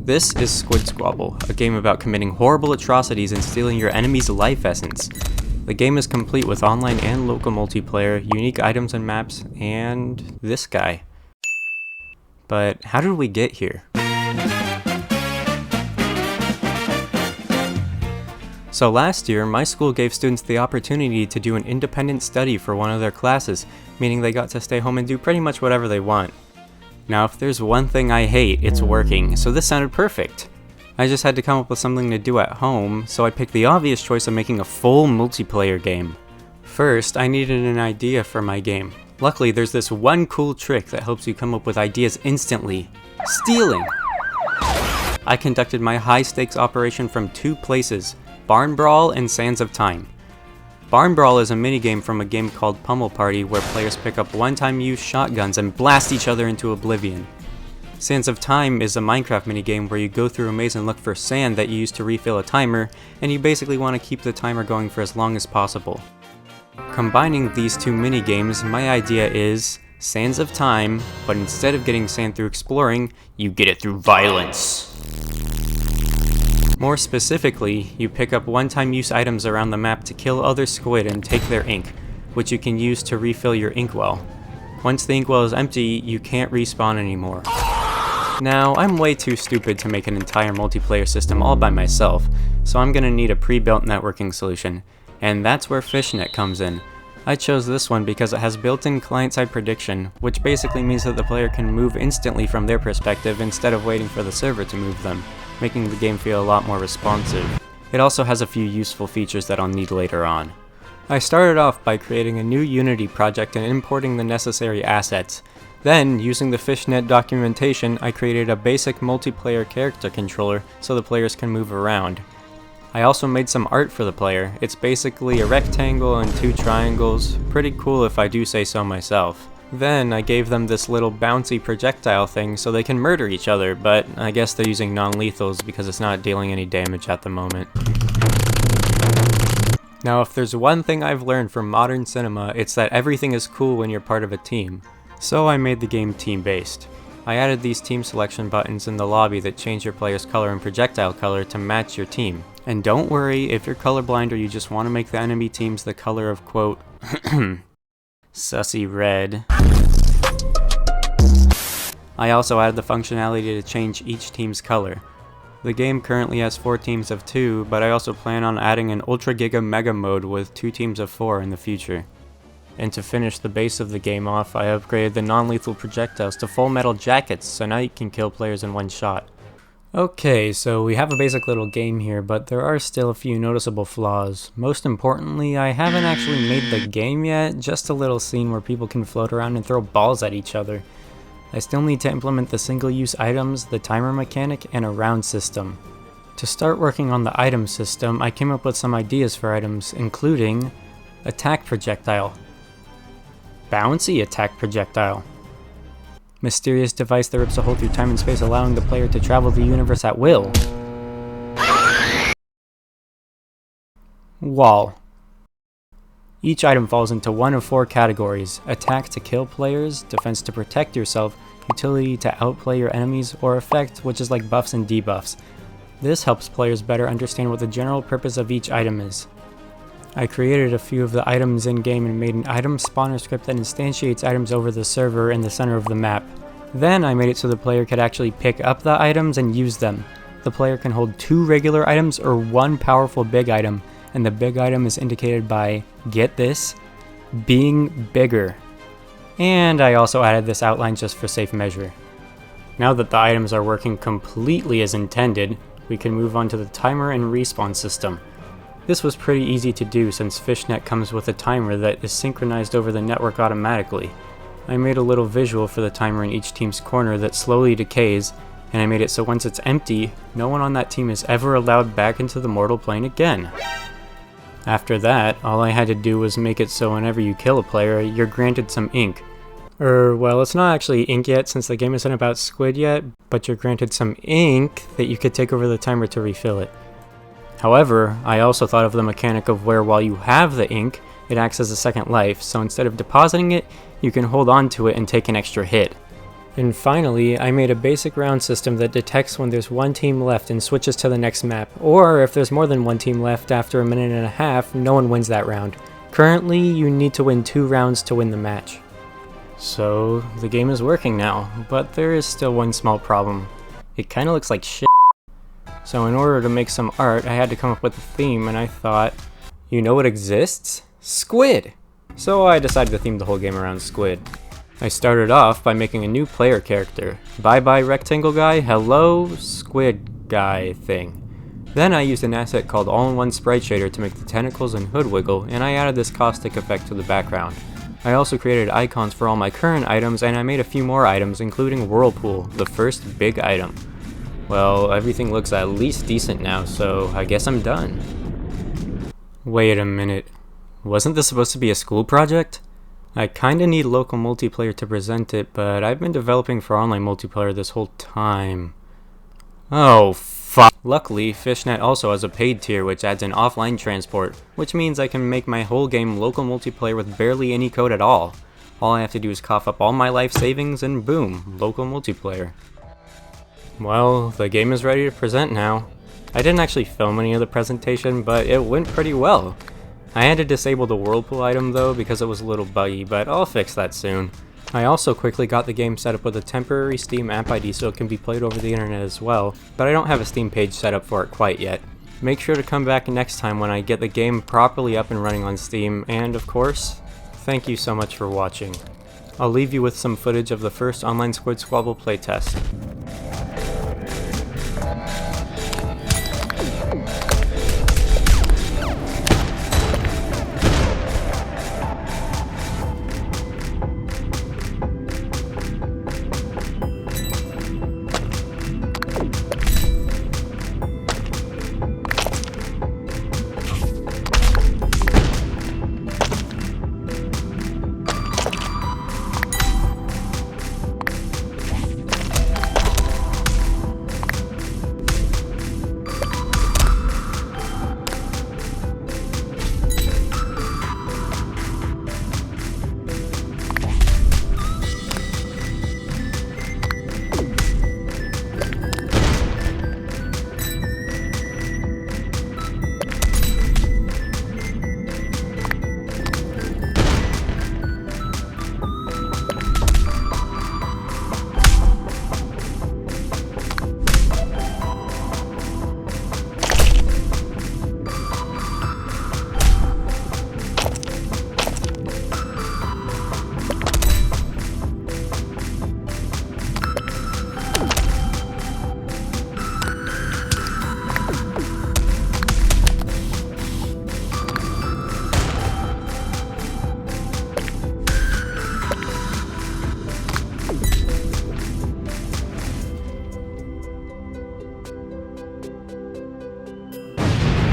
This is Squid Squabble, a game about committing horrible atrocities and stealing your enemy's life essence. The game is complete with online and local multiplayer, unique items and maps, and this guy. But how did we get here? So last year, my school gave students the opportunity to do an independent study for one of their classes, meaning they got to stay home and do pretty much whatever they want. Now if there's one thing I hate, it's working, so this sounded perfect. I just had to come up with something to do at home, so I picked the obvious choice of making a full multiplayer game. First, I needed an idea for my game. Luckily, there's this one cool trick that helps you come up with ideas instantly. Stealing! I conducted my high-stakes operation from two places, Barn Brawl and Sands of Time. Barn Brawl is a minigame from a game called Pummel Party where players pick up one-time use shotguns and blast each other into oblivion. Sands of Time is a Minecraft minigame where you go through a maze and look for sand that you use to refill a timer, and you basically want to keep the timer going for as long as possible. Combining these two minigames, my idea is Sands of Time, but instead of getting sand through exploring, you get it through violence. More specifically, you pick up one-time use items around the map to kill other squid and take their ink, which you can use to refill your inkwell. Once the inkwell is empty, you can't respawn anymore. Now, I'm way too stupid to make an entire multiplayer system all by myself, so I'm gonna need a pre-built networking solution, and that's where FishNet comes in. I chose this one because it has built-in client-side prediction, which basically means that the player can move instantly from their perspective instead of waiting for the server to move them, making the game feel a lot more responsive. It also has a few useful features that I'll need later on. I started off by creating a new Unity project and importing the necessary assets. Then, using the FishNet documentation, I created a basic multiplayer character controller so the players can move around. I also made some art for the player. It's basically a rectangle and two triangles, pretty cool if I do say so myself. Then I gave them this little bouncy projectile thing so they can murder each other, but I guess they're using non-lethals because it's not dealing any damage at the moment. Now if there's one thing I've learned from modern cinema, it's that everything is cool when you're part of a team. So I made the game team-based. I added these team selection buttons in the lobby that change your player's color and projectile color to match your team. And don't worry if you're colorblind or you just want to make the enemy teams the color of quote, sussy red. I also added the functionality to change each team's color. The game currently has 4 teams of 2, but I also plan on adding an Ultra Giga Mega mode with 2 teams of 4 in the future. And to finish the base of the game off, I upgraded the non-lethal projectiles to full metal jackets, so now you can kill players in one shot. Okay, so we have a basic little game here, but there are still a few noticeable flaws. Most importantly, I haven't actually made the game yet, just a little scene where people can float around and throw balls at each other. I still need to implement the single-use items, the timer mechanic, and a round system. To start working on the item system, I came up with some ideas for items, including attack projectile, bouncy attack projectile, mysterious device that rips a hole through time and space, allowing the player to travel the universe at will. Wall. Each item falls into one of 4 categories: attack to kill players, defense to protect yourself, utility to outplay your enemies, or effect, which is like buffs and debuffs. This helps players better understand what the general purpose of each item is. I created a few of the items in-game and made an item spawner script that instantiates items over the server in the center of the map. Then I made it so the player could actually pick up the items and use them. The player can hold 2 regular items or 1 powerful big item, and the big item is indicated by, get this, being bigger. And I also added this outline just for safe measure. Now that the items are working completely as intended, we can move on to the timer and respawn system. This was pretty easy to do since FishNet comes with a timer that is synchronized over the network automatically. I made a little visual for the timer in each team's corner that slowly decays, and I made it so once it's empty, no one on that team is ever allowed back into the mortal plane again. After that, all I had to do was make it so whenever you kill a player, you're granted some ink. Well, it's not actually ink yet since the game isn't about squid yet, but you're granted some ink that you could take over the timer to refill it. However, I also thought of the mechanic of where while you have the ink, it acts as a second life, so instead of depositing it, you can hold on to it and take an extra hit. And finally, I made a basic round system that detects when there's one team left and switches to the next map, or if there's more than one team left after a minute and a half, no one wins that round. Currently, you need to win 2 rounds to win the match. So, the game is working now, but there is still one small problem. It kinda looks like shit. So in order to make some art, I had to come up with a theme, and I thought, you know what exists? Squid! So I decided to theme the whole game around squid. I started off by making a new player character. Bye bye rectangle guy, hello squid guy thing. Then I used an asset called all-in-one sprite shader to make the tentacles and hood wiggle, and I added this caustic effect to the background. I also created icons for all my current items, and I made a few more items, including Whirlpool, the first big item. Well, everything looks at least decent now, so I guess I'm done. Wait a minute. Wasn't this supposed to be a school project? I kinda need local multiplayer to present it, but I've been developing for online multiplayer this whole time. Oh, fuck. Luckily, FishNet also has a paid tier which adds an offline transport, which means I can make my whole game local multiplayer with barely any code at all. All I have to do is cough up all my life savings and boom, local multiplayer. Well, the game is ready to present now. I didn't actually film any of the presentation, but it went pretty well. I had to disable the Whirlpool item though because it was a little buggy, but I'll fix that soon. I also quickly got the game set up with a temporary Steam app ID so it can be played over the internet as well, but I don't have a Steam page set up for it quite yet. Make sure to come back next time when I get the game properly up and running on Steam, and of course, thank you so much for watching. I'll leave you with some footage of the first online Squid Squabble playtest.